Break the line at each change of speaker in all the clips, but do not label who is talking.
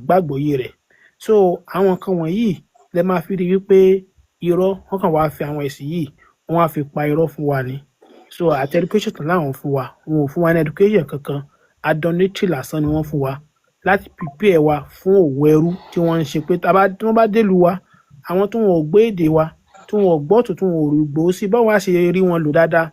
gbàgbọ́yé rẹ̀. So àwọn nǹkan wọ̀nyí lẹ máa fi rí wípé irọ́ wọ́n kàn wá fi àwọn ẹ̀sìn yìí wọ́n á fi pa irọ́ fún wa ni. So àti education tán láwọn fún wa, wọn ò fún wa ní education kankan, adonatory lásán ni wọ́n fún wa láti prepare wa fún òwò ẹrú tí wọ́n ń ṣe pé tí wọ́n bá délùú wa, àwọn tí wọn ò gbọ́ èdè wa, tí wọn ò gbọ́ tuntun, wọn ò rí gbòó sí báwo á ṣe rí wọn lò dáadáa.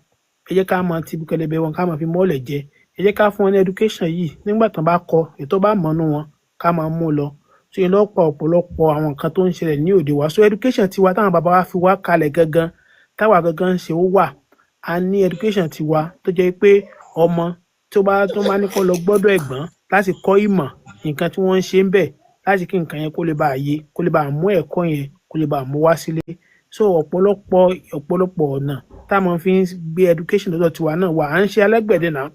Ẹ jẹ́ ká máa ti kẹlẹbẹ wọn, ká máa fi mọ́lẹ̀ jẹ. Ẹ jẹ́ ká fún wọn ní education yìí nígbà tán bá kọ́ ètò bá mọ̀nú wọn ká máa mú lọ. So ìlọ́pọ̀ ọ̀pọ̀lọpọ̀ àwọn nǹkan tó ń ṣẹlẹ̀ ní òde wa. So education tiwa táwọn bàbá wa fi wá kalẹ̀ gangan, táwa gangan ń ṣe ó wà. A ní education tiwa tó jẹ́ pé ọmọ tó bá ní kó lọ gbọ́dọ̀ ẹ̀gbọ́n láti kọ́ ìmọ̀ nǹkan tí wọ́n ń ṣe ń bẹ̀, láti kí nǹkan yẹn kó lè bá yé, kó lè bá mú ẹ̀kọ́ yẹn kó lè bá mú wá sílé. So ọ̀pọ̀lọpọ̀ ọ̀nà tá a máa fi ń gbé education lọ́dọ̀ tiwa náà wà. À ń ṣe alágbẹ̀dẹ náà,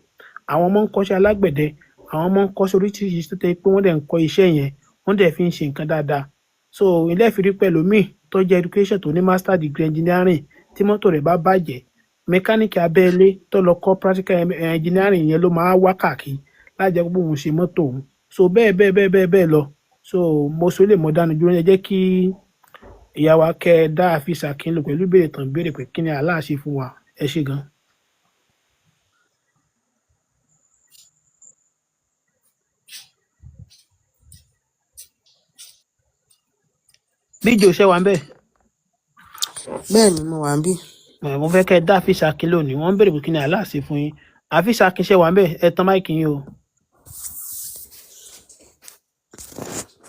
àwọn ọmọ ń kọ́ṣẹ́ alágbẹ̀dẹ, àwọn ọmọ ń kọ́ṣẹ́ oríṣiríṣi tó tẹ́ pé wọ́n dẹ̀ ń kọ́ iṣẹ́ yẹn, wọ́n dẹ̀ fi ń ṣe nǹkan dáadáa. So ilé ìfìrí pẹ̀lú míì tó jẹ́ education tó ní master degree engineering, tí mọ́tò rẹ̀ bá bàjẹ́, mẹkáníìkì abẹ́lé tó lọ kọ́ practical engineering yẹn ló máa wá káàkiri láti jẹ́ pé òun ṣe mọ́tò òun. So bẹ́ẹ̀ lọ. So mo sọ lè mọ̀ dánu dúró, ẹ jẹ́ kí ìyá wa kẹ́ dá Hafiz Akin lò pẹ̀lú ìbéèrè tán béèrè pé kí ni Allah ṣe fún wa. Ẹ ṣé gan. Bíjò ṣe wà ń bẹ̀.
Bẹ́ẹ̀ ni mo wà ń bí.
Mo fẹ́ kẹ́ dá Hafiz Akin lónìí, wọ́n ń béèrè pé kí ni Allah ṣe fún yín. Hafiz Akin ṣe wà ń bẹ̀, ẹ tán máìkì yín o.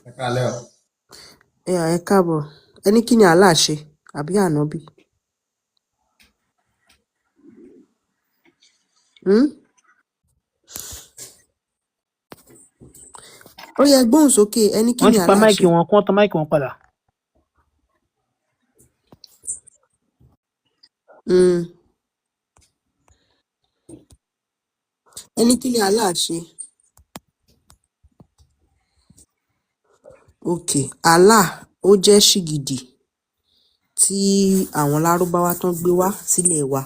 Ẹ káalẹ́ o.
Ẹ káàbọ̀. Ẹni kí ni Allah ṣe àbí ànábì? Ó yẹ gbóhùn sókè, ẹni kí ni Allah ṣe?
Wọ́n ti pa máìkì wọn, kí wọ́n tán máìkì wọn padà.
Ẹni kí ni Allah ṣe? Okay, Allah ó jẹ́ ṣìgìdì tí àwọn lárúbáwá tán gbé wá sílẹ̀ wa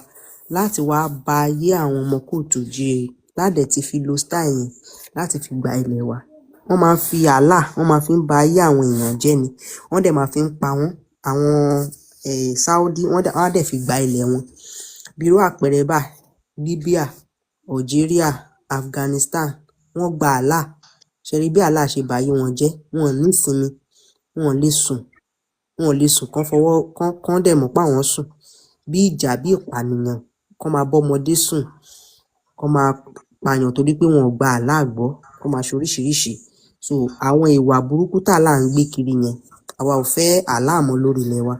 láti wá ba ayé àwọn ọmọ kóòtù jíire, ládẹ̀ ti fi lo style yẹn láti fi gba ilẹ̀ wa. Wọ́n máa ń fi Allah, wọ́n máa fi ń ba ayé àwọn èèyàn jẹ́ ni, wọ́n dẹ̀ máa fi ń pa wọ́n. Àwọn Saudi wọ́n á dẹ̀ fi gba ilẹ̀ wọn. Bí irú àpẹẹrẹ báyìí, Libya, Algeria, Afghanistan, wọ́n gba Allah. Ṣe rí bí Allah ṣe ba ayé wọn jẹ́, wọn ò ní ìsinmi, wọn ò lè sùn kán dẹ̀ mọ̀ pé àwọn sùn. Bí ìjà, bí ìpànìyàn, kán máa bọ́mọdé sùn, kán máa pààyàn torí pé wọn ò gba Allah gbọ́, kán máa ṣe oríṣiríṣi. So àwọn ìwà burúkú tí Allah ń gbé kiri yẹn, àwa ò fẹ́ Allah mọ́ lórí ilẹ̀ wa.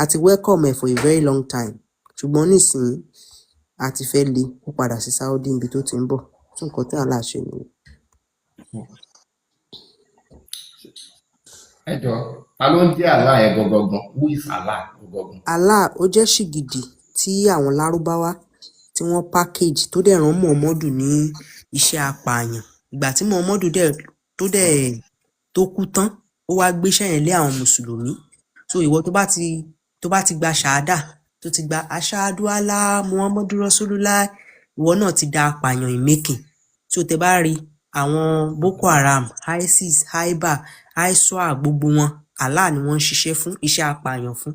A ti welcome ẹ̀ for a very long time, ṣùgbọ́n nísìnyí a ti fẹ́ lé kó padà sí Saudi níbi tó ti ń bọ̀. Tún nǹkan tí Allah ṣe nìyẹn.
Ẹ jọ̀ọ́, ta ló ń jẹ́ Allah yẹn gangan? Who is Allah gangan?
Allah ó jẹ́ ṣìgìdì tí àwọn lárúbáwá tí wọ́n package tó dẹ̀ rán Muhammadu ní iṣẹ́ apààyàn. Ìgbà tí Muhammadu tó kú tán, ó wá gbéṣẹ́ yẹn lé àwọn mùsùlùmí. So ìwọ tó bá ti gba ṣàhádà, tó ti gba aṣáájú Allah Muhammadu Rasulullah, ìwọ náà ti da apààyàn ìmẹ́kìn. So tẹ bá rí àwọn Boko Haram, ISIS, Haiba, ISWAP, gbogbo wọn Allah ni wọ́n ń ṣiṣẹ́ fún, iṣẹ́ apààyàn fún.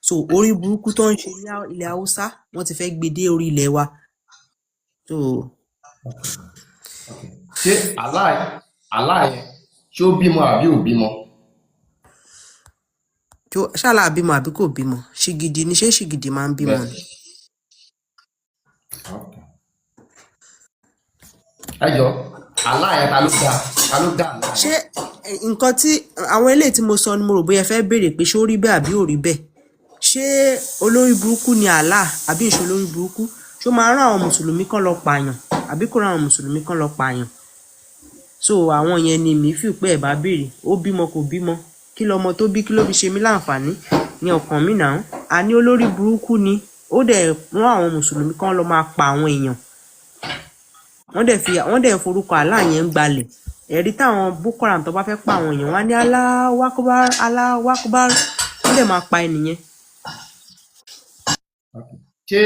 So orí burúkú tó ń ṣe ní ilẹ̀ Haúsá, wọ́n ti fẹ́ gbé dé orí ilẹ̀ wa. So
ṣé Allah yẹn ṣé ó bímọ àbí ò bímọ?
ṣé Allah bímọ àbí kò bímọ? Ṣìgìdì ni, ṣé ṣìgìdì máa ń bímọ ni?
Ẹ jọ̀ọ́, Allah yẹn ta ló dá Allah?
Ṣé nǹkan tí àwọn eléyìí tí mo sọ ni mo rò bóyá ẹ fẹ́ béèrè pé ṣé ó rí bẹ́ẹ̀ àbí ò rí bẹ́ẹ̀? Ṣé olórí burúkú ni Allah àbí ìṣe olórí burúkú? Ṣó máa rán àwọn mùsùlùmí kan lọ pààyàn àbí kò rán àwọn mùsùlùmí kan lọ pààyàn? So àwọn yẹn ni mi fi pé ẹ bá béèrè, ó bímọ kò bímọ, kí lọmọ tó bí, kí ló fi ṣe mí láǹfààní ní ọkàn mi náà. A ní olórí burúkú ni, ó dẹ̀ rán àwọn mùsùlùmí kan lọ máa pa àwọn èèyàn. Wọ́n dẹ̀ forúkọ Allah yẹn ń gbalẹ̀. Ẹ̀rí táwọn Boko Haram tó bá fẹ́ pa àwọn èèyàn wá ní Allahu Akbar, Allahu Akbar, wọ́n dẹ̀ máa pa ènìyàn.
Ṣé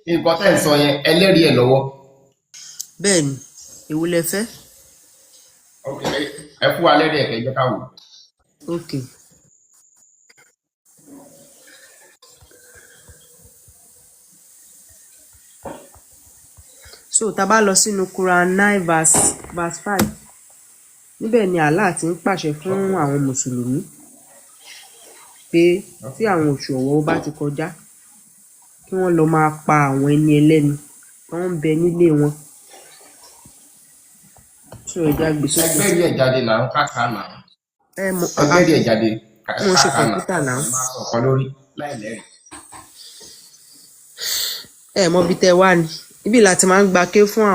nǹkan tẹ́ ń sọ yẹn ẹlẹ́rìí ẹ̀ lọ́wọ́?
Bẹ́ẹ̀ ni, èwo lẹ fẹ́?
Okay. ẹ fún wa lẹ́rìí ẹ̀kẹ́ jẹ́ ká wò.
Okay. So tá bá lọ sínú Quran 9 verse 5 níbẹ̀ ni Allah ti ń pàṣẹ fún àwọn mùsùlùmí pé tí àwọn oṣù ọ̀wọ̀ bá ti kọjá kí wọ́n lọ máa pa àwọn ẹni ẹlẹ́ni tó ń bẹ nílé wọn. So ẹja gbé sókè.
ẹgbẹ́ rí ẹ̀ jáde là ń kàkà náà.
Mo
ẹgbẹ́ rí ẹ̀ jáde
mo ṣe
kàkà náà.
kọ̀ǹpútà náà.
máa sọ̀kan lórí láì lẹ́rìí.
Mọ bí tẹ wá ni ibi láti máa ń gba ké fún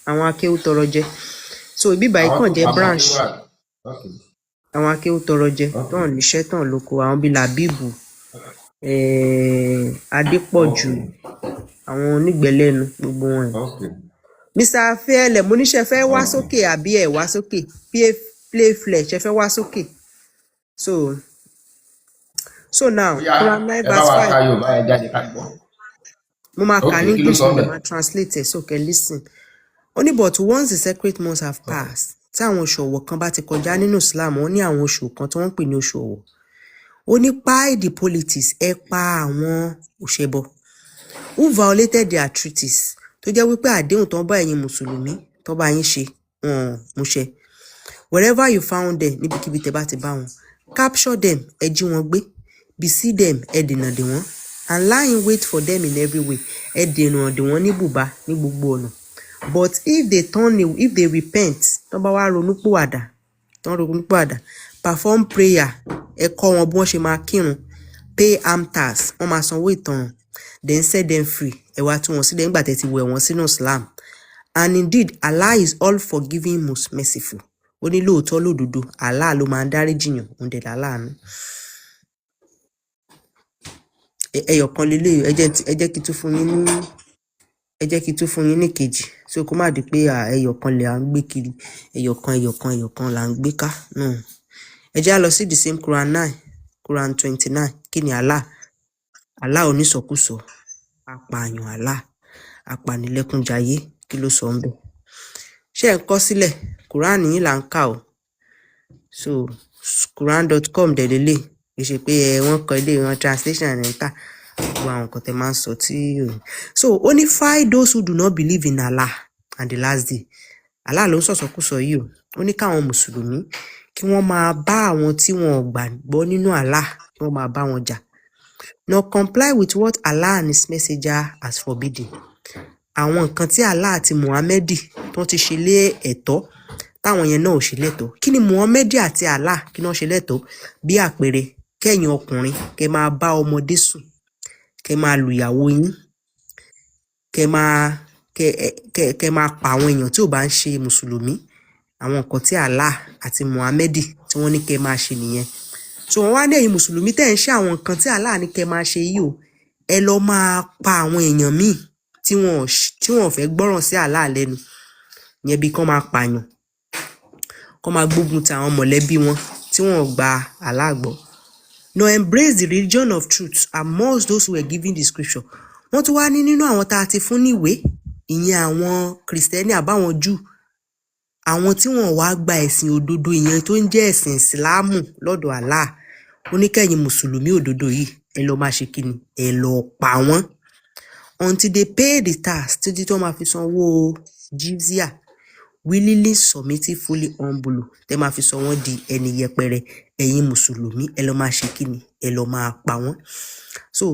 àwọn akéwú tọrọ jẹ. So ibi báyìí kàn jẹ́ branch àwọn akéwú tọrọ jẹ tán níṣẹ́ tán lóko, àwọn bíi Làbíbù, Adépọ̀jù, àwọn onígbẹ̀lẹ́nu gbogbo wọn. Mr. Afẹ́lẹ̀ mo níṣẹ́ fẹ́ wá sókè àbí ẹ̀ wá sókè play flesh ẹ fẹ́ wá sókè. So now Quran 9 verse 5 mo máa kà ní English mo máa translate ẹ̀ so can listen. Ó ní but once the sacred months have passed, tí àwọn oṣù ọ̀wọ̀ kan bá ti kọjá nínú Islam, ó ní àwọn oṣù kan tí wọ́n ń pè ní oṣù ọ̀wọ̀. Ó ní by the politics ẹ pa àwọn òṣèbọ who violated their treaties, tó jẹ́ wípé àdéhùn tó ń bá ẹ̀yin mùsùlùmí tó bá yín ṣe múṣẹ. Wherever you found them, níbikíbi tẹ́ bá ti bá wọn, capture them ẹ jí wọn gbé, besiege them ẹ dènà dè wọ́n, and lie in wait for them in every way ẹ dènà dè wọ́n ní bùbá ní gbogbo ọ̀nà. But if they repent, tó bá wá ronúpìwàdà, perform prayer ẹ kọ́ wọn bí wọ́n ṣe máa kírun, pay arm tax wọ́n máa sanwó ìtanràn, then set them free ẹ wá tú wọn sílẹ̀ nígbà tẹ́ ti wẹ̀ wọ́n sínú Islam. And indeed Allah is all forgiving, most merciful. Ó ní lóòótọ́ lódodo Allah ló máa ń dáríjìyàn, òun dẹ̀ láàánú. Ẹyọ̀kan lélẹ̀ ẹ jẹ́ kí tún fún yín ní kejì, so kó má di pé ẹyọ̀kan lè à ń gbé kiri, ẹyọ̀kan là ń gbé ká. No. Ẹ jẹ́ á lọ sí the same Quran 9, Quran 29. Kí ni Allah onísọkúsọ, apààyàn Allah, apanilẹ́kúnjayé, kí ló sọ ń bẹ̀? Ṣé ẹ ń kọ sílẹ̀? Quran yìí là ń kà o. So Quran.com dẹ̀ lélẹ̀, kì í ṣe pé wọ́n kọ ilé wọn translation ẹ̀ ń kà gbogbo àwọn nǹkan tẹ́ máa ń sọ tí so ó ní fight those who do not believe in Allah and the last day. Allah ló ń sọ̀sọ̀kúsọ yìí o. Ó ní káwọn mùsùlùmí kí wọ́n máa bá àwọn tí wọn ò gbàgbọ́ nínú Allah kí wọ́n máa bá wọn jà. Nor comply with what Allah and his messenger has forbidden. Àwọn nǹkan tí Allah àti Muhammadi tó ti ṣe lé ẹ̀tọ́ táwọn yẹn náà ò ṣe lẹ́tọ̀ọ́. Kí ni Muhammadi àti Allah kí náà ṣe lẹ́tọ̀ọ́? Bí àpẹẹrẹ kẹ́yin ọkùnrin kẹ́ máa bá ọmọdé sùn, kẹ́ máa lu ìyàwó yín, kẹ́ máa pa àwọn èèyàn tí ò bá ń ṣe mùsùlùmí. Àwọn nǹkan tí Allah àti Muhammadi tí wọ́n ní kẹ́ máa ṣe nìyẹn. So wọ́n wá ní ẹ̀yin mùsùlùmí tẹ́ ń ṣe àwọn nǹkan tí Allah ní kẹ́ máa ṣe yìí o, ẹ lọ máa pa àwọn èèyàn míì tí wọ́n fẹ́ gbọ́ràn sí Allah lẹ́nu. Ìyẹn bí kán máa pààyàn, kán máa gbógun ti àwọn mọ̀lẹ́bí wọn tí wọ́n gba Allah gbọ́. Nor embrace the religion of truth amongst those who were given the scripture. Wọ́n tún wá ní nínú àwọn tá a ti fún níwèé, ìyẹn àwọn Kìrìsìtẹ́nì àbáwọn Júù, àwọn tí wọ́n wá gba ẹ̀sìn òdodo ìyẹn tó ń jẹ́ ẹ̀sìn Ìsìláàmù lọ́dọ̀ Allah. Ó ní kẹ́yin mùsùlùmí òdodo yìí ẹ lọ máa ṣe kíni, ẹ lọ pa wọ́n until they pay the tax, títí tó máa fi sanwó jizya, willingly submitting, fully humble, tẹ́ máa fi sọ wọ́n di ẹni yẹpẹrẹ. Ẹ̀yin mùsùlùmí ẹ lọ máa ṣe kíni, ẹ lọ máa pa wọ́n. So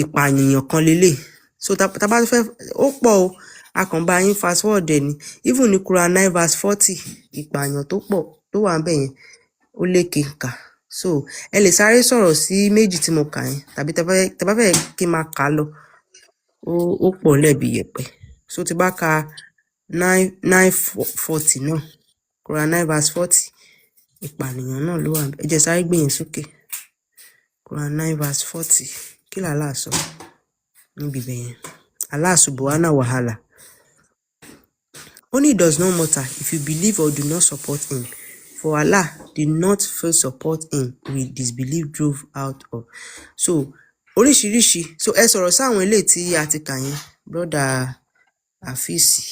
ìpànìyàn kan lélẹ̀. So tá bá fẹ́ ó pọ̀ o, a kàn bá yín fast forward ẹ̀ ni. Even ní Quran 9 verse 40 ìpànìyàn tó pọ̀ tó wà ń bẹ̀ yẹn ó lékè kà. So ẹ lè sáré sọ̀rọ̀ sí méjì tí mo kà yẹn, tàbí tẹ́ bá fẹ́ kí n máa kà á lọ ó pọ̀ lẹ́bi yẹ̀pẹ̀. So tí bá ka 9:40 náà, Quran 9 verse 40 ìpànìyàn náà ló wà ń bẹ̀. Ẹ jẹ́ sáré gbé yẹn sókè. Quran 9 verse 40 kí Allah sọ níbi ibẹ̀ yẹn? Allah subhanahu wa ta'ala. Only it does not matter if you believe or do not support him, for Allah did not first support him with disbelief drove out of. So oríṣiríṣi. So ẹ sọ̀rọ̀ sáwọn eléyìí tí a ti kà yẹn, brother Afeesi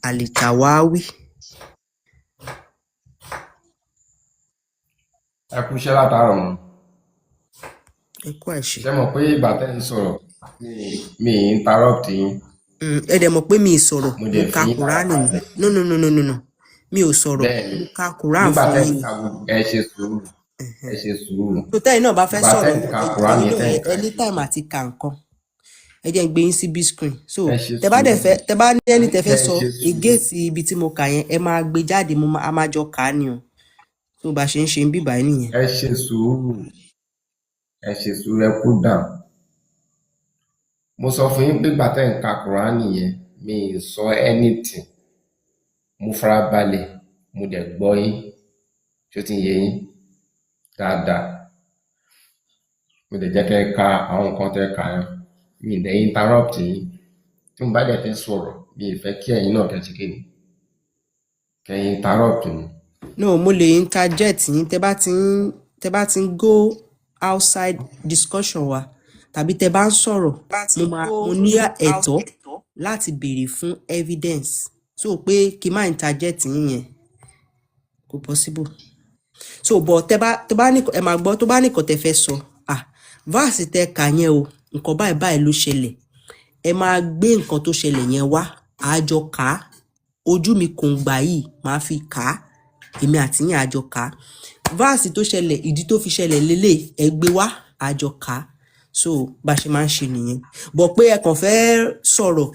Alitawawi.
ẹ kú iṣẹ́ látàárọ̀ mọ́.
ẹ kú àìṣe.
Ṣé mọ̀ pé ìgbà tẹ́ ń sọ̀rọ̀ mi interrupt yín,
ẹ dẹ̀ mọ̀ pé mi ì sọ̀rọ̀
mo
mo
dẹ̀
ka
fi yín
kùránì ni
farabalẹ̀.
no mi ò sọ̀rọ̀
Bẹ́ẹ̀ ni,
mo ka kùránì
nígbà
fún
tẹ́ ń
yín ni.
ka ẹ ṣe sùúrù, ẹ ṣe sùúrù.
tó tẹ́yìn náà bá fẹ́
Ìgbà tẹ́
sọ̀rọ̀
ń ka Kùránì
ẹ̀yin
tẹ́
náà
ń ka
ẹ ní
yìí,
time àti ka nǹkan ẹ jẹ́ ń gbé yín sí big screen so
ẹ ṣe
tẹ bá dẹ̀
sùúrù.
fẹ́ tẹ bá ní ẹni
Àní
tẹ fẹ́
kẹ́ ẹ
sọ
ṣe sùúrù.
against ibi tí mo kà yẹn ẹ máa gbé jáde a máa jọ kà á ni o tó bá ṣe ń ṣe ń bíbá yín nìyẹn.
Ẹ ṣe sùúrù, ẹ ṣe sùúrù, ẹ cool down. Mo sọ fún yín pé ìgbà tẹ́ ń ka Kùránì yẹn, mi ì sọ anything. Mo farabalẹ̀, mo dẹ̀ gbọ́ yín, ṣó ti yé yín dáadáa. Mo dẹ̀ jẹ́ kẹ́ ẹ ka àwọn nǹkan tẹ́ kà yẹn. Mi ì dẹ̀ interrupt yín. Tí mo bá dẹ̀ fẹ́ sọ̀rọ̀, mi ì fẹ́ kí ẹ̀yin náà kẹ́ ṣe kíni, kẹ́ ẹ interrupt mi.
no mo lè interject yín tẹ bá ti ń go outside discussion wa tàbí tẹ bá ń sọ̀rọ̀ mo ní ẹ̀tọ́ láti béèrè fún evidence so pé kí n má interject yín yẹn kò possible so but tẹ bá ní ẹ máa gbọ́ tó bá ní nǹkan tẹ fẹ́ sọ verse tẹ kà yẹn o nǹkan báyìí báyìí ló ṣẹlẹ̀ ẹ máa gbé nǹkan tó ṣẹlẹ̀ yẹn wá àjọ kà á ojú mi kò ń gbà yìí máa fi kà á èmi àti yín àjọ kà á verse tó ṣẹlẹ̀ ìdí tó fi ṣẹlẹ̀ lélẹ̀ ẹ gbé wá àjọ kà á so bá ṣe máa ń ṣe nìyẹn bọ̀ pé ẹ kàn fẹ́ sọ̀rọ̀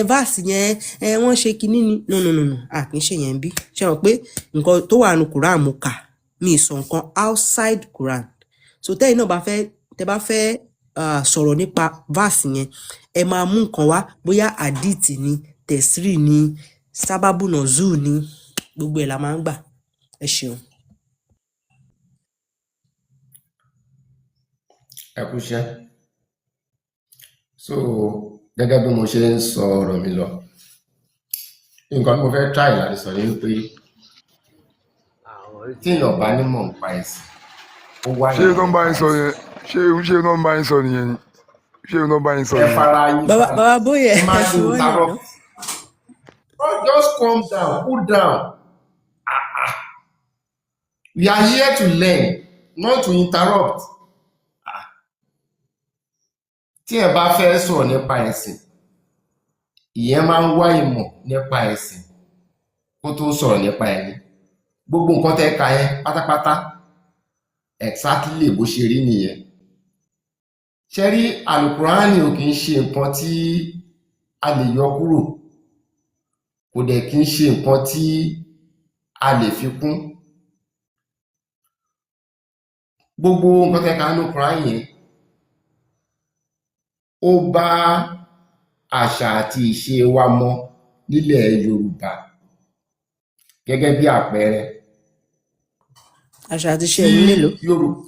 verse yẹn wọ́n ṣe kinní ni no kì í ṣe yẹn bí ṣe hàn pé nǹkan tó wà nù Quran mo kà mi ì sọ nǹkan outside Quran so tẹ́yìn náà tẹ́ bá fẹ́ sọ̀rọ̀ nípa verse yẹn ẹ máa mú nǹkan wá bóyá hadith ni tẹ̀sírì ni sábàbù nọ̀zù ni gbogbo ẹ̀ la máa ń gbà ẹ ṣeun.
Ẹ kú iṣẹ́. So gẹ́gẹ́ bí mo ṣe ń sọ ọ̀rọ̀ mi lọ, nǹkan tí mo fẹ́ try láti sọ ni wípé tí èèyàn bá nímọ̀ nípa ẹ̀sìn, ó wá
ṣé tó ń bá yín sọ yẹn ṣé tó ń bá yín sọ nìyẹn ni ṣé tó ń bá yín sọ
ẹ
nìyẹn.
fara yín
bàbá bóyá
ẹ má
ẹ
ṣe
fi wọ́n yàn
interrupt.
ná.
Oh, just calm down, cool down. We are here to learn, not to interrupt. Tí ẹ bá fẹ́ sọ̀rọ̀ nípa ẹ̀sìn, ìyẹn máa ń wá ìmọ̀ nípa ẹ̀sìn kó tó sọ̀rọ̀ nípa ẹni. Gbogbo nǹkan tẹ́ ka yẹn pátápátá exactly bó ṣe rí nìyẹn. Ṣé rí àlùkùránì ò kì í ṣe nǹkan tí a lè yọ kúrò, kò dẹ̀ kì í ṣe nǹkan tí a lè fi kún. Gbogbo nǹkan tẹ́ ka nínú Kùránì yẹn ó bá àṣà àti ìṣe wa mọ nílẹ̀ Yorùbá. Gẹ́gẹ́ bí àpẹẹrẹ,
àṣà àti ṣe ẹ̀yìn mélòó.
Yorùbá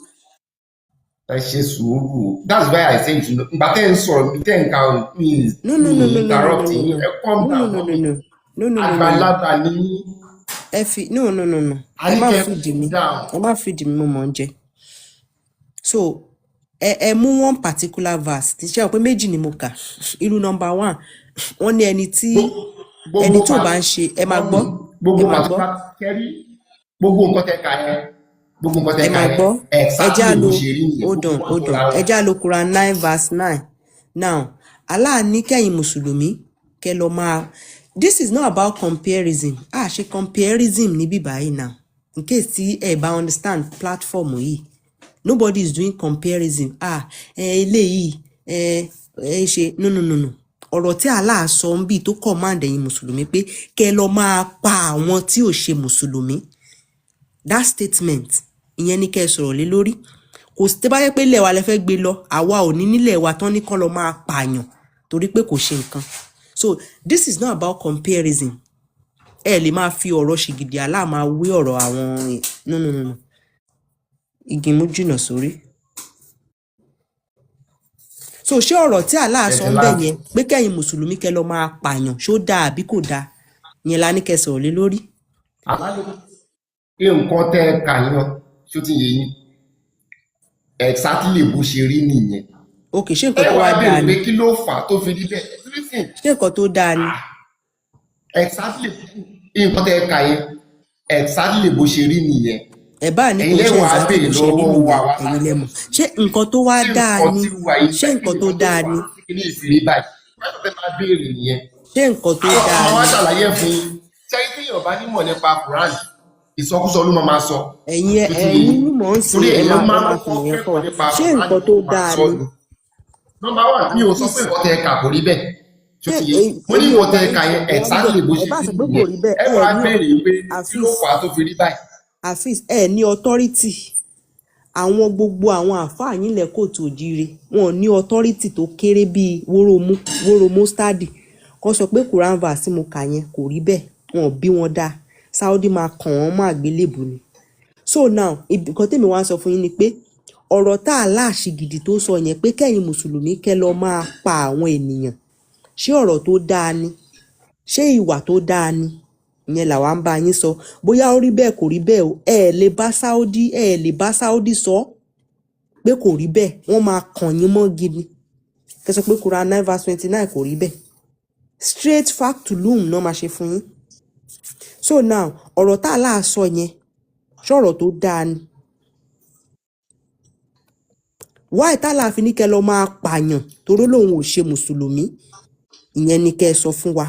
ẹ ṣe sùúrù, that's why I say you know ìgbà tẹ́ ń sọ̀rọ̀ mi tẹ́ ń ka mi interrupt yín, ẹ calm down àgbàlagbà ní
ẹ fi no ẹ má fìdí mi mo mọ̀ ń jẹ so ẹ mú one particular verse tí ṣe ọ pé méjì ni mo kà irú number 1 wọ́n ní ẹni tó bá ń ṣe ẹ máa gbọ́
gbogbo nǹkan tẹ́ ka yẹn
ẹ máa gbọ́ ẹjá
exactly
lo
bó ṣe rí nìyẹn.
hold on ẹjá lo Quran 9 verse 9 now Allah ní kẹ́yìn mùsùlùmí kẹ́ lọ máa this is not about comparison ṣe comparison níbí báyìí now in case tí ẹ bá understand platform yìí nobody is doing comparison eléyìí ṣe no ọ̀rọ̀ tí Allah sọ ń bí tó command ẹ̀yin mùsùlùmí pé kẹ́ lọ máa pa àwọn tí ò ṣe mùsùlùmí that statement ìyẹn ní kẹ́ sọ̀rọ̀ lé lórí kò sí tẹ́ bá yẹ pé ilẹ̀ wa lẹ fẹ́ gbé lọ àwa ò ní nílẹ̀ wa tán ní kán lọ máa pààyàn torí pé kò ṣe nǹkan so this is not about comparison ẹ lè máa fi ọ̀rọ̀ ṣìgìdì Allah máa wé ọ̀rọ̀ àwọn no igi mú jìnnà sórí so ṣé ọ̀rọ̀ tí Allah sọ ń bẹ̀ yẹn pé kẹ́yìn mùsùlùmí kẹ́ lọ máa pààyàn ṣó dáa àbí kò dáa yẹn la ní kẹ́ sọ̀rọ̀ lé lórí.
nǹkan tẹ́ ẹ kà yan ṣó ti yé yín exactly bó ṣe rí nìyẹn.
ok ṣé nǹkan tó wá dáa ni
ẹ wá bẹ̀rẹ̀ pé kí ló fà á tó fi rí bẹ́ẹ̀
ṣé nǹkan tó dáa ni.
exactly nǹkan tẹ́ ẹ kà yẹn exactly bó ṣe rí nìyẹn.
ẹ bá ní
ẹ̀yin
kò ṣe
lẹ́wọ̀n á
exactly
béèrè
bó ṣe rí
lọ́wọ́
nìyẹn
àwa
ẹ̀yin
láti
lẹ
jẹ́
mọ̀
mùsùlùmí
ṣé nǹkan tó wá
ṣé
dáa
nǹkan
ni
tí wà yìí
ṣé
kí
nǹkan
ni
tó
nǹkan tó
dáa
fà
ni
á sí kí ní ìfìrí báyìí wọ́n tẹ́ máa béèrè nìyẹn
ṣé nǹkan tó
àwọn
dáa
ọmọ wa
ni
ṣàlàyé fún yín ṣẹ́yìn tí yorùbá nímọ̀ nípa Quran ìsọkúsọ ló máa sọ
ẹ̀yin
tó ti yé
ẹ̀yin
yín
nímọ̀ ń
torí
sìn ẹ
èèyàn máa
máa
kọ́kọ́
fìmọ̀ yẹn kọ́
kẹ́kọ̀ọ́
wa
nípa
ṣé
Quran
nǹkan
kó
tó
tó máa
dáa
sọ
ni
ni nọ́mbà one mi ò sọ pé
àfíìs
nǹkan tẹ́ ẹ kà kò rí bẹ́ẹ̀ tó
ṣé
ti yé mo ní
èmi ò
nǹkan
bá
tẹ́ ẹ
yín
kà
sọ
yẹn
kó wá rí
exactly
bẹ́ẹ̀
bó
ẹ
ṣe
bá
rí
sọ pé kò
nìyẹn
rí bẹ́ẹ̀
ẹ wá béèrè pé kí ló
àfíìs
fà á tó fi rí báyìí
àfíìs ẹ ní authority àwọn gbogbo àwọn àáfàá yín lẹ kò tó jíire wọn ò ní authority tó kéré bíi wóró stadi kan sọ pé Quran verse tí mo kà yẹn kò rí bẹ́ẹ̀ wọn ò bí wọn dáa Saudi máa kàn wọ́n mọ́ àgbélébùú ni so now nǹkan tèmi wá sọ fún yín ni pé ọ̀rọ̀ tá a láàṣì gidi tó sọ yẹn pé kẹ́yìn mùsùlùmí kẹ́ lọ máa pa àwọn ènìyàn ṣé ọ̀rọ̀ tó dáa ni ṣé ìwà tó dáa ni ìyẹn làwa ń bá yín sọ bóyá ó rí bẹ́ẹ̀ kò rí bẹ́ẹ̀ o ẹ lè bá Saudi sọ pé kò rí bẹ́ẹ̀ wọ́n máa kàn yín mọ́ gidi kẹ́ sọ pé Quran 9:29 kò rí bẹ́ẹ̀ straight fact to loom náà máa ṣe fún yín so now ọ̀rọ̀ tá a láà sọ yẹn ṣọ̀rọ̀ tó dáa ni why tálà fi ní kẹ́ lọ máa pààyàn toró lòun ò ṣe mùsùlùmí ìyẹn ni kẹ́ ẹ sọ fún wa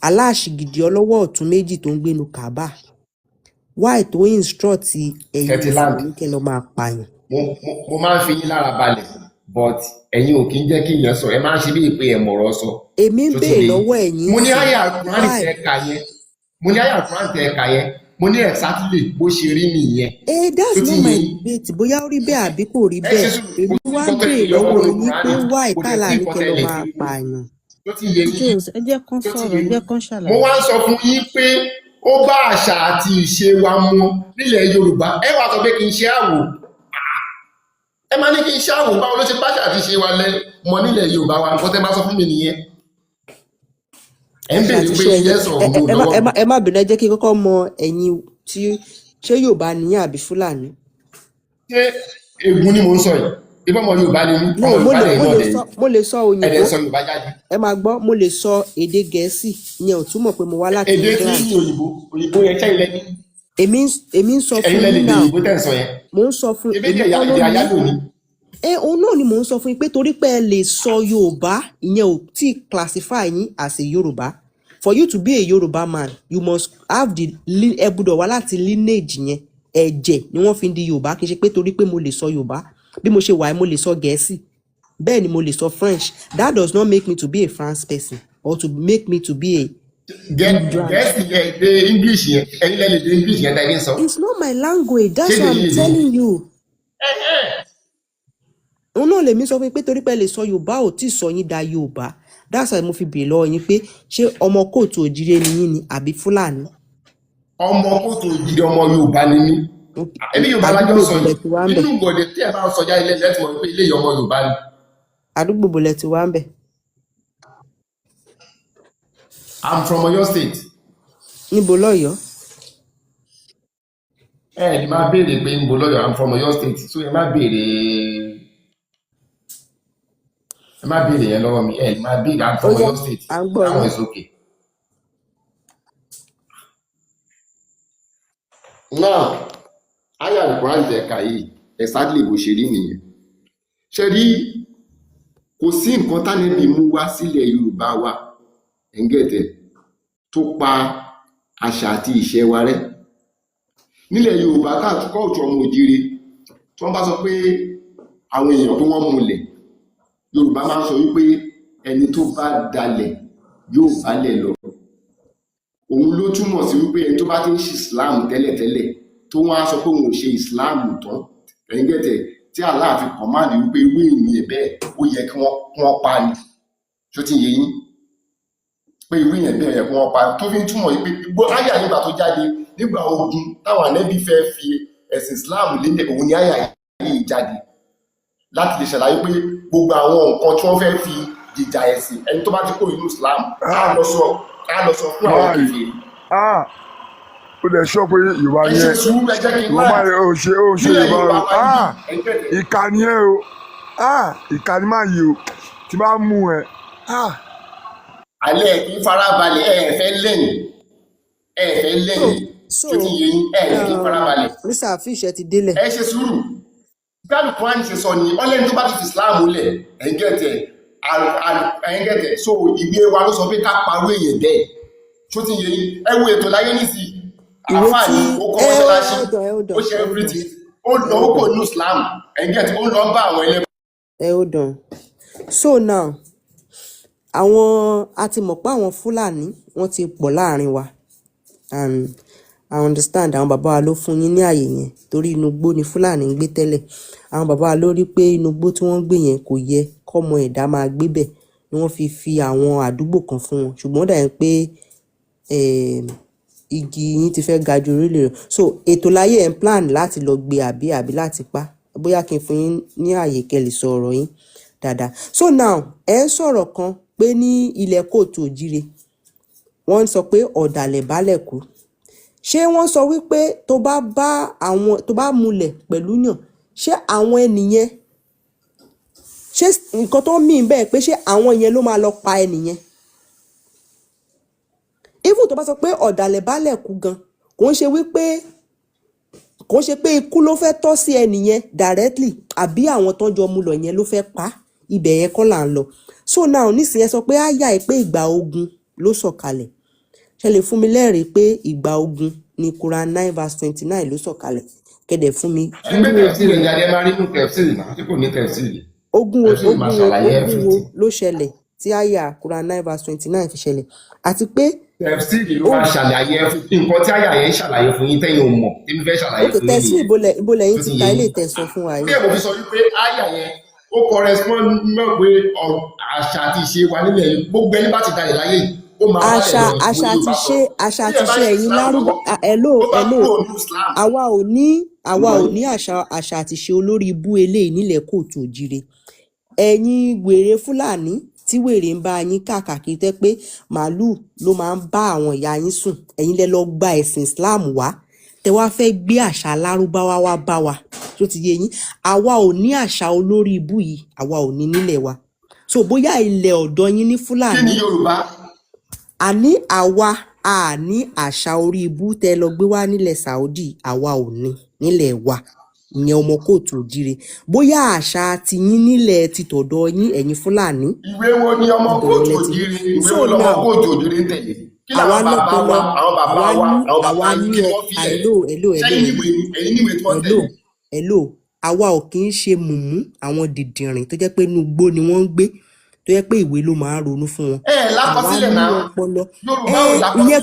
aláàṣìgìdì ọlọ́wọ́ ọ̀tún méjì tó ń gbénu Kaaba why tó instruct ẹ̀yin mùsùlùmí kẹ́ lọ máa pààyàn.
mo máa ń fi yín lára balẹ̀ but ẹ̀yin ò kí ń jẹ́ kí èèyàn sọ ẹ máa ń ṣe bíi pé ẹ mọ̀rọ̀ sọ.
èmi ń béèrè lọ́wọ́ ẹ̀yin
mo ní àyà Quran tẹ ẹ̀ka yẹn mo ní exactly bó ṣe rí nìyẹn.
That's not my debate bóyá ó rí bẹ́ẹ̀ àbí kò rí bẹ́ẹ̀ èmi wá ń béèrè lọ́wọ́ yín pé why tálà ní kẹ́ lọ máa pààyàn.
Jones ẹ jẹ́ kán sọ̀rọ̀ ẹ jẹ́ kán ṣàlàyé.
mo wá ń sọ fún yín pé ó bá àṣà àti ìṣe wa mu nílẹ̀ Yorùbá ẹ wá sọ pé kí n ṣe àwò ẹ máa ní kí n ṣe àwò báwo ló ṣe bá àṣà àti ìṣe wa mọ nílẹ̀ Yorùbá wa nǹkan tẹ́ bá sọ fún mi nìyẹn ẹ ń béèrè pé iye sọ òun lọ́wọ́.
ẹ má bínú ẹ jẹ́ kí n kọ́kọ́ mọ ẹ̀yin tí ṣé Yorùbá nìyẹn àbí Fúlàní.
ṣé ègún ni mò ń sọ yìí ìbọn ọmọ Yorùbá ni mí ọmọ Yorùbá lẹ́yìn náà lẹ́yìn
mo lè sọ òyìnbó
ẹ̀dẹ̀ sọ Yorùbá jáde.
ẹ máa gbọ́ mo lè sọ èdè Gẹ̀ẹ́sì ìyẹn ò túmọ̀ pé mo wá láti
èdè tí ní òyìnbó yẹn kẹ́yìn lẹ́ni.
èmi ń sọ fún yín náà mo ń sọ fún
èmi kọ́ ló ní.
òun náà ni mò ń sọ fún yín pé torí pé ẹ lè sọ Yorùbá ìyẹn ò tí classify yín as a Yorùbá for you to be a Yorùbá man you must have the ẹ gbọ́dọ̀ wá láti lineage yẹn ẹ̀jẹ̀ ni wọ́n fi ń di Yorùbá kì í ṣe pé torí pé mo lè sọ Yorùbá bí mo ṣe wà mo lè sọ Gẹ̀ẹ́sì bẹ́ẹ̀ ni mo lè sọ French that does not make me to be a France person or to make me to be a
Gẹ̀ẹ́sì yẹn èdè English yẹn ẹ̀yin lẹ́nu èdè English yẹn tẹ́lẹ̀ sọ.
it's not my language that's what I'm telling you. òun náà lèmi sọ fún yín pé torí pé ẹ lè sọ Yorùbá ò tí ì sọ yín da Yorùbá that's why mo fi béèrè lọ́wọ́ yín pé ṣé ọmọ kóòtù òjìrè ni yín ni àbí Fúlàní.
ọmọ kóòtù òjìrè ọmọ Yorùbá ni mí ẹbí Yorùbá lájọ sọ yìí nínú ìgbọ̀dẹ̀ tí ẹ bá sọ já ilé ẹ̀tì mọ̀ pé ilé ọmọ Yorùbá ni.
àdúgbò bòlẹ̀ ti wá ń bẹ̀.
I'm from Ọ̀yọ́ state.
níbo lọ́yọ̀ọ́.
ẹ ẹ máa béèrè pé níbo lọ́yọ̀ọ́ I'm from Ọ̀yọ́ state so ẹ má béèrè yẹn lọ́wọ́ mi ẹ má béèrè I'm from Ọ̀yọ́ state àwọn is okay. now àyà Al-Quran tẹ̀ka yìí exactly bó ṣe rí nìyẹn ṣe rí kò sí nǹkan tánẹ́bì mú wá sílẹ̀ Yorùbá wa ẹ̀ńgẹ̀tẹ̀ tó pa àṣà àti ìṣe wa rẹ́ nílẹ̀ Yorùbá káàtúkọ̀ ọ̀tún ọmọ òjìrè tí wọ́n bá sọ pé àwọn èèyàn tó wọ́n múlẹ̀ Yorùbá máa ń sọ wípé ẹni tó bá dalẹ̀ yóò bálẹ̀ lọ òun ló túmọ̀ sí wípé ẹni tó bá ti ń ṣe Islam tẹ́lẹ̀tẹ́lẹ̀ tó wọ́n á sọ pé òun ò ṣe Islam tán ẹ̀ńgẹ̀tẹ̀ tí Allah fi kọ̀máàdì wípé irú ènìyàn bẹ́ẹ̀ ó yẹ kí wọ́n pa ni tó ti yé yín pé irú èèyàn bẹ́ẹ̀ yẹ kí wọ́n pa tó fi ń túmọ̀ wípé gbogbo àyà nígbà tó jáde nígbà ogun táwọn ànẹ́bí fẹ́ fi ẹ̀sìn Islam lélẹ̀ òun ni àyà yìí jáde láti lè ṣàlàyé pé gbogbo àwọn nǹkan tí wọ́n fẹ́ fi jìjà ẹ̀sìn ẹni tó bá ti kó inú Islam á lọ sọ fún àwọn kèfèrí.
ó lè sọ pé Yorùbá yẹn Yorùbá yẹn ó ṣe Yorùbá o ìkà ni ẹ o ìkà ni máa yí o tí bá mú ẹ.
alẹ́ kí farabalẹ̀ ẹ fẹ́ lẹ́yìn.
so
tó ti yé yín ẹ̀ kí n farabalẹ̀
Mr. Hafiz ẹ ti délẹ̀.
ẹ ṣe sùúrù bí Al-Qur'an ṣe sọ ni ọlẹ́ni tó bá ti fi Islam lẹ̀ ẹ̀ńgẹ̀tẹ̀ so ìwé wa ló sọ pé ká parọ́ èèyàn bẹ́ẹ̀ tó ti yé yín ẹ wo ètò láyé nísì
ìwé tí
àfáàní ó kọ́ mọ́ṣáláṣí ó ṣe
hold
everything ó lọ ó kò ní Islam ẹ̀ńgẹ̀tẹ̀ ó lọ bá àwọn ẹlẹ́bọ.
on so now àwọn a ti mọ̀ pé àwọn Fúlàní wọ́n ti pọ̀ láàrin wa and I understand àwọn bàbá wa ló fún yín ní àyè yẹn torí inú igbó ni Fúlàní ń gbé tẹ́lẹ̀ àwọn bàbá wa ló rí pé inú igbó tí wọ́n ń gbé yẹn kò yẹ kọ́mọ ẹ̀dá máa gbé bẹ̀ ni wọ́n fi àwọn àdúgbò kan fún wọn ṣùgbọ́n ó dà yẹn pé igi yín ti fẹ́ ga ju orílẹ̀ rẹ̀ so ètò láyé ẹ̀ ń plan láti lọ gbé àbí láti pa bóyá kí n fún yín ní àyè kẹ́ lè sọ ọ̀rọ̀ yín dáadáa so now ẹ ń sọ̀rọ̀ kan pé ní ilẹ̀ kóòtù òjíire wọ́n sọ pé ọ̀dàlẹ̀ bálẹ̀ kú ṣé wọ́n sọ wípé tó bá múlẹ̀ pẹ̀lú yàn ṣé àwọn ènìyàn ṣé nǹkan tó mìíràn bẹ́ẹ̀ pé ṣé àwọn yẹn ló máa lọ pa ẹnìyẹn even tó bá sọ pé ọ̀dàlẹ̀ bálẹ̀ kú gan kò ń ṣe pé ikú ló fẹ́ tọ́ sí ẹnìyẹn directly àbí àwọn tó jọ mú lọ yẹn ló fẹ́ pa ibẹ̀ yẹn kọ́ là ń lọ so now nísìnyẹn sọ pé àyà ẹ pé ìgbà ogun ló sọ̀kalẹ̀ ṣe lè fún mi lẹ́rìí pé ìgbà ogun ni Quran 9:29 ló sọ̀kalẹ̀ kẹ́dẹ̀ fún mi.
ẹgbẹ́ tẹ̀síìrì ní adé máa rí nínú tẹ̀síìrì náà tí kò ní tẹ̀síìrì.
ogun wo ló ṣẹlẹ̀ tí àyà Quran 9:29 fi ṣẹlẹ̀ àti pé.
tẹ̀síìrì ló máa ṣàlàyé nǹkan tí àyà yẹn ṣàlàyé fún yín tẹ́yìn ò mọ̀ tí mo fẹ́ ṣàlàyé fún yín.
tẹ̀síìrì ibo lẹ́yìn ti ta ilé ìtẹ̀sán fún wa yìí.
bí ẹ̀ mo fi sọ wípé àyà yẹn ó correspond mọ́ pé àṣà àti ìṣe wa nílẹ̀ yìí gbogbo ẹni bá ti dalẹ̀ láyé yìí ó máa wá lẹ̀ lọ
àṣà àti ṣe ẹ̀yin lárúbá hello àwa ò ní àṣà àti ṣe olórí ibú eléyìí nílẹ̀ kóòtù òjíire ẹ̀yin wèrè Fúlàní tí wèrè ń bá yín káàkiri tẹ́ pé màálùú ló máa ń bá àwọn ìyá yín sùn ẹ̀yin lẹ lọ gba ẹ̀sìn Islam wá tẹ wá fẹ́ gbé àṣà lárúbáwá wá bá wa tó ti yé yín àwa ò ní àṣà olórí ibú yìí àwa ò ní nílẹ̀ wa so bóyá ilẹ̀ ọ̀dọ̀ yín ní Fúlàní
kí ni Yorùbá
àní àwa a ní àṣà orí ibú tẹ lọ gbé wá nílẹ̀ Saudi àwa ò ní nílẹ̀ wa ìyẹn ọmọ kóòtù òjíire bóyá àṣà ti yín nílẹ̀ ti tọ̀dọ̀ yín ẹ̀yin Fúlàní.
ìwé wo ni ọmọ kóòtù òjíire ìwé wo lọmọ kóòtù òjíire ń tẹ̀lé kí làwọn bàbá wa àwọn bàbá yín kí wọ́n fi lẹ̀ sẹ́yìn níwèé tí wọ́n tẹ̀lé.
hello àwa ò kì í ṣe mùmú àwọn dìdìrìn tó jẹ́ pé inú igbó ni wọ́n ń gbé tó yẹ pé ìwé ló máa ń ronú fún wọn.
lákọsílẹ̀ náà Yorùbá ò lákọsílẹ̀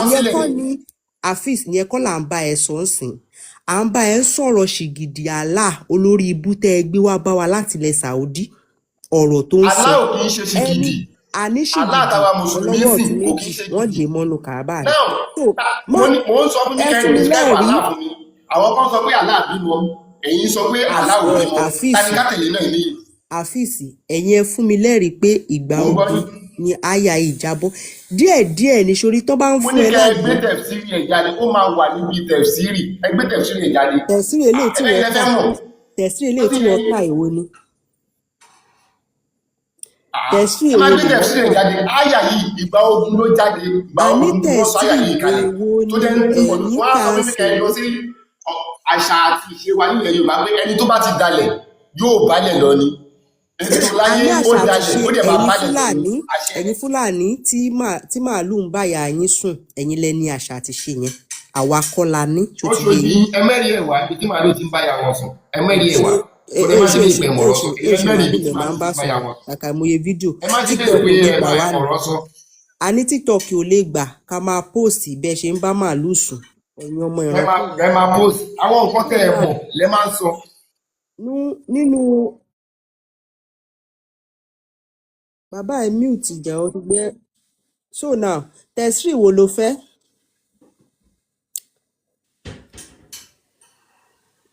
ìyẹn kọ́ ni Hafiz ìyẹn kọ́ là ń bá ẹ sọ ń sìn à ń bá ẹ sọ̀rọ̀ ṣìgìdì Allah olórí ibú tẹ́ ẹ gbé wá bá wa láti ilẹ̀ Saudi ọ̀rọ̀ tó ń sọ
Allah ò kì í ṣe ṣìgìdì
àní ṣìgìdì ọlọ́wọ́ ọ̀tún méjì wọ́n dè mọ́nu kàábà rẹ̀.
mo ń sọ fún mi kẹ́rin describe Allah fún mi àwọn kan sọ pé Allah bímọ ẹ̀yin sọ pé Allah ò bímọ tani ká tẹ̀lé náà ní.
Hafiz ẹ̀yin ẹ fún mi lẹ́rìí pé ìgbà ogun ni àyà ìjábọ̀ díẹ̀díẹ̀ ní sórí tó bá ń fún ẹ
láti. mo ní kẹ́ ẹgbẹ́ tẹ̀síìrì ẹ̀ jáde ó máa wà níbi tẹ̀síìrì ẹgbẹ́ tẹ̀síìrì ẹ̀ jáde.
tẹ̀síìrì eléyìí tí wọ́n ká èwo ni. tẹ̀síìrì
eléyìí tí wọ́n jáde àyà yìí ìgbà ogun ló jáde ìgbà ogun ló sọ àyà yìí kalẹ̀ tó jẹ́ wọ́n á sọ fún mi kẹ́ ẹ lọ sí àṣà àti ìṣe wa nílẹ̀ Yorùbá pé ẹni tó bá ti dalẹ̀ yóò balẹ̀ lọ ni.
ẹ̀yin Fúlàní tí màálù ń báyà yín sùn ẹ̀yin lẹ ní àṣà àti ṣe yẹn àwa kọ́ la ní.
ó ṣe yí ẹmẹ́rì ẹ̀wà ibi tí màálù ti ń báyà wọn sùn ẹmẹ́rì ẹ̀wà ó lè má ṣe ní ìpè mọ̀rọ̀ sọ ẹmẹ́rì ibi tí màálù ti ń báyà wọn.
àkàìmọye fídíò
ẹ má ti dé pé ẹ̀wà ọ̀rọ̀ sọ.
a ní TikTok ò lè gbà ká máa post bẹ́ẹ̀ ṣe ń bá màálù sùn ẹ̀yin ọmọ ìran.
ẹ máa post àwọn nǹkan tẹ́ ẹ mọ̀ lẹ́ máa ń sọ.
nínú bàbá ẹ mute ìjà ọgbẹ so now tẹsírì wo ló fẹ́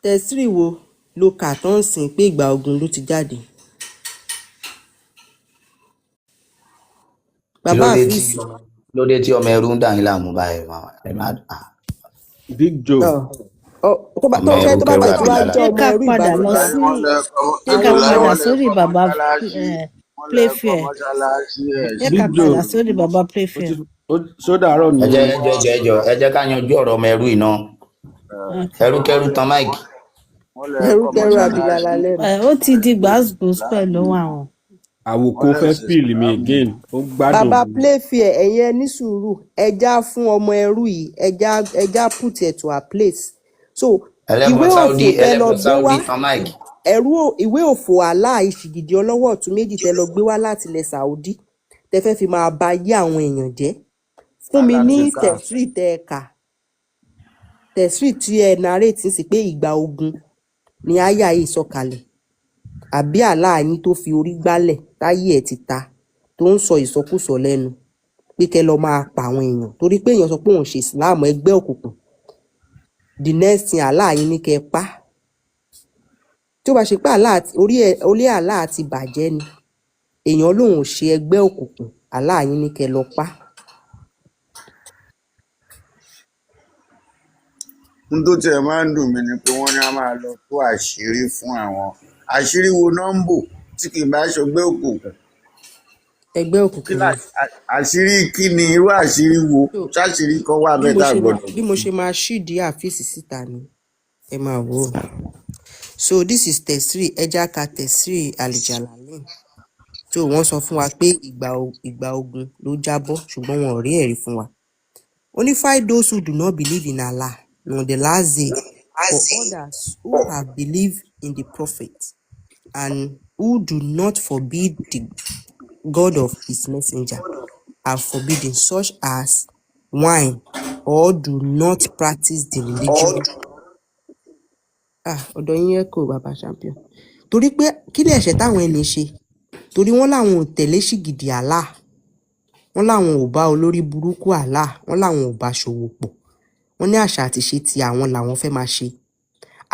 tẹsírì wo ló kà tó ń sìn pé ìgbà ogun ló ti jáde. bàbá Hafiz
lóde tí ọmọ ẹrú ń dà yín láàmú báyìí ẹ má.
Big Joe.
tó bá bàjẹ́ wá jẹ́ ọmọ ẹrú ìbànújẹ́.
ṣé ká padà sórí bàbá Playfair ṣé ká padà sórí bàbá Playfair.
sódàárọ̀ ni
ẹ jẹ́ ká yanjú ọ̀rọ̀ ọmọ ẹrú iná ẹrúkẹrú tan máìkì.
ẹrúkẹrú abilala lẹ́nu.
ó ti di gbàgbós pẹ̀lú àwọn.
àwòkọ fẹ́ fíìlì mi again ó gbádùn.
bàbá playfair ẹ̀yin ẹ ní sùúrù ẹja fún ọmọ ẹrú yìí ẹja put it to her place. So ìwé òfò tẹ lọ gbé wá ìwé òfò àlá ìṣìgìdì ọlọ́wọ́ ọ̀tún méjì tẹ lọ gbé wá láti ilẹ̀ Saudi tẹ fẹ́ fi máa ba yé àwọn èèyàn jẹ́. Fún mi ní tẹ̀sírì tẹ ẹ kà tẹ̀sírì tí ẹ narrate sí pé ìgbà ogun ni àyà yìí sọ̀kalẹ̀ àbí àlá yín tó fi orí gbálẹ̀ táyé ẹ̀ ti ta tó ń sọ ìsọkúsọ lẹ́nu pé kẹ́ lọ máa pa àwọn èèyàn torí pé èèyàn sọ pé òun ṣe ìsìláàmù ẹgbẹ́ òkùnkùn the next thing àlá yín ní kẹ́ pa tí ó bá ṣe pé orí àlá àti bàjẹ́ ni èèyàn lòun ò ṣe ẹgbẹ́ òkùnkùn àlá yín ní kẹ́ lọ pa.
n tó tiẹ̀ máa ń dùn mí ni pé wọ́n ní a máa lọ tó àṣírí fún àwọn àṣírí wo nọ́mbò tí kì í bá ṣọgbẹ́ òkùnkùn.
ẹgbẹ́ òkùnkùn ni.
àṣírí kí ni irú àṣírí wo ṣáṣírí kan wà bẹ́ẹ̀ tá a gbọ́dọ̀.
bí mo ṣe máa ṣíìdí àfíìsì síta ni ẹ máa wò ó. So this is tẹ̀sírì ẹja ka tẹ̀sírì Al-Jalalain tó wọ́n sọ fún wa pé ìgbà ogun ló jábọ́ ṣùgbọ́n wọn ò rí ẹ̀rí fún wa. Only find those who do not believe in Allah on the last day, for others who have believed in the prophet and who do not forbid the God of his messenger are forbidden, such as wine, or do not practice the religion. Ọ̀dọ̀ yín ẹ kò bàbá champion. Torí pé kí ni ẹ̀ṣẹ̀ táwọn ẹni ṣe? Torí wọ́n láwọn ò tẹ̀lé ṣìgìdì Allah. Wọ́n láwọn ò bá olórí burúkú Allah. Wọ́n láwọn ò bá ṣòwò pọ̀. Wọ́n ní àṣà àti ṣe ti àwọn làwọn fẹ́ máa ṣe.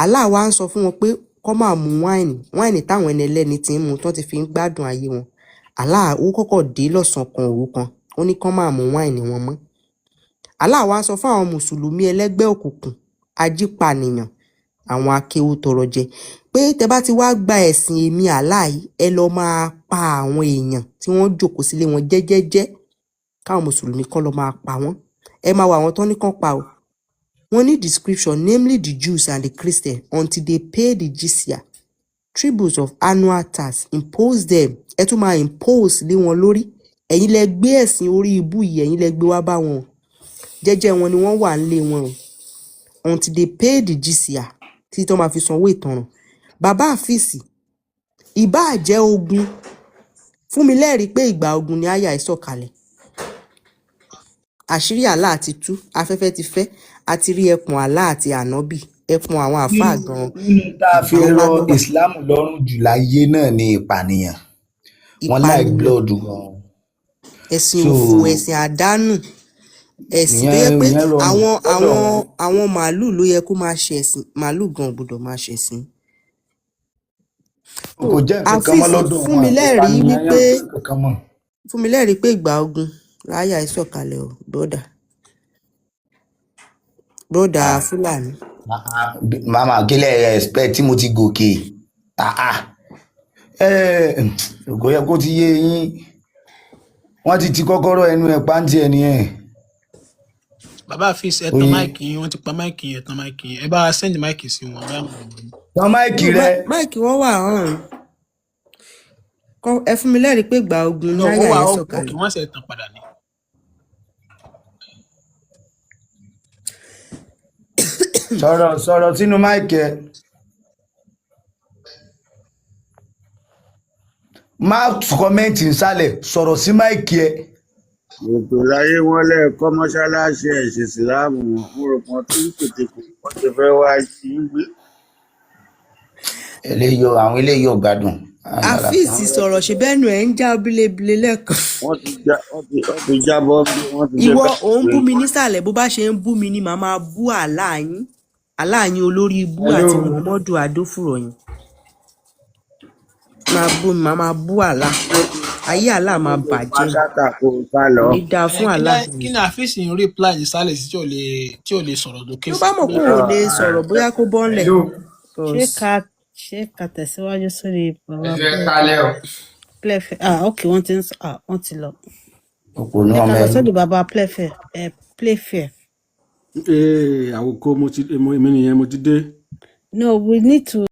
Allah wá ń sọ fún wọn pé kọ́ máa mu wáìnì táwọn ẹni ẹlẹ́ni ti ń mu tán ti fi ń gbádùn ayé wọn. Allah ó kọ́kọ́ dé lọ́sàn kan òru kan ó ní kọ́ máa mu wáìnì wọn mọ́. Allah wá ń sọ fún àwọn mùsùlùmí ẹlẹ́gbẹ́ òkùnkùn ajípànìyàn àwọn akéwú tọrọ jẹ pé tẹ bá ti wá gba ẹ̀sìn èmi Allah yìí ẹ lọ máa pa àwọn èèyàn tí wọ́n jókòó sílé wọn jẹ́jẹ́jẹ́ káwọn mùsùlùmí kọ́ lọ máa pa wọ́n ẹ máa wọ àwọn tán ní kán pa o. Wọ́n ní description, namely the Jews and the Christians, until they pay the jizya, tributes of annual tax, impose them. Ẹ tún máa impose lé wọn lórí. Ẹ̀yin lẹ gbé ẹ̀sìn orí ibú yìí, ẹ̀yin lẹ gbé wá bá wọn. Jẹ́jẹ́ wọn ni wọ́n wà nílé wọn. Until they pay the jizya, tí tó máa fi sanwó ìtanràn. Bàbá àfíìsì, ìbáà jẹ́ ogun. Fún mi lẹ́rìí pé ìgbà ogun ni àyà ìsọ̀kalẹ̀. Àṣírí Allah ti tú, afẹ́fẹ́ ti fẹ́, àti rí ẹpọ̀n Allah àti ànábì, ẹpọ̀n àwọn àfáà gan.
Nínú tá a fi rọ ìsìláàmù lọ́rùn jù láyé náà ni ìpànìyàn. Wọ́n like blood gan.
Ẹ̀sìn òfò, ẹ̀sìn àdánù, ẹ̀sìn tó yẹ pé àwọn màálù ló yẹ kó máa ṣe ẹ̀sìn, màálù gan gbọ́dọ̀ máa ṣe ẹ̀sìn.
Kò jẹ́ nǹkan mọ́ lọ́dọ̀ wọn.
Fún mi lẹ́rìí pé ìgbà ogun láyà ìsọ̀kalẹ̀ o broda Fúlàní.
Màmá kílẹ̀ expect tí mo ti gòkè kò yẹ kó ti yé yín wọ́n ti kọ́kọ́rọ́ ẹnu ẹ̀ pàǹtí ẹ̀ nìyẹn.
Bàbá àfíìsì ẹ tan máìkì yín wọ́n ti pa máìkì yẹn tán máìkì yẹn ẹ bá send máìkì sí wọn.
Tan máìkì rẹ.
Máìkì wọn wà hàn ẹ fún mi lẹ́rìí pé ìgbà ogun ní àyà yẹn sọ̀kalẹ̀.
Wọ́n ṣe tàn padà ní.
Sọ̀rọ̀ sínú máìkì ẹ. Má kọ́mẹ́ǹtì nsàlẹ̀ sọ̀rọ̀ sí máìkì ẹ.
Ètò láyé wọn lẹ́ẹ̀kọ́ mọ́ṣáláṣí ẹ̀sìn ìsìláàmù wọn mo rò pọ́n tí tètè kò wọ́n ti fẹ́ wá sí í gbé.
Àwọn eléyìí ò gbádùn.
Àfíìsì sọ̀rọ̀ ṣe bẹ́ẹ̀nu ẹ̀ ń já bílébílé lẹ́ẹ̀kan.
Wọ́n ti jábọ́ bí wọ́n ti
ìwọ òun bú mi nísàlẹ̀ bó bá ṣe ń bú mi ni màá máa bú Allah yín olórí ibú àti Muhammadu Adófùrọ̀yìn. Máa bú mi màá máa bú Allah. Ayé Allah máa bàjẹ́. Ní dáa fún Allah.
Kí ni àfíìsì ń reply ní sálẹ̀ sí tí ò lè sọ̀rọ̀ lókè sí?
Tó bá mọ̀ pé ò lè sọ̀rọ̀ bóyá kó bọ́ńlẹ̀.
ṣé ká tẹ̀síwájú sórí bàbá
ẹ kálẹ̀ o.
ok wọ́n ti lọ.
òpònú
Ẹ
ọmọ
ká lọ
ẹrú.
sọ́dọ̀ bàbá Playfair.
àwòkọ́ èmi nìyẹn mo ti dé.
No, we need to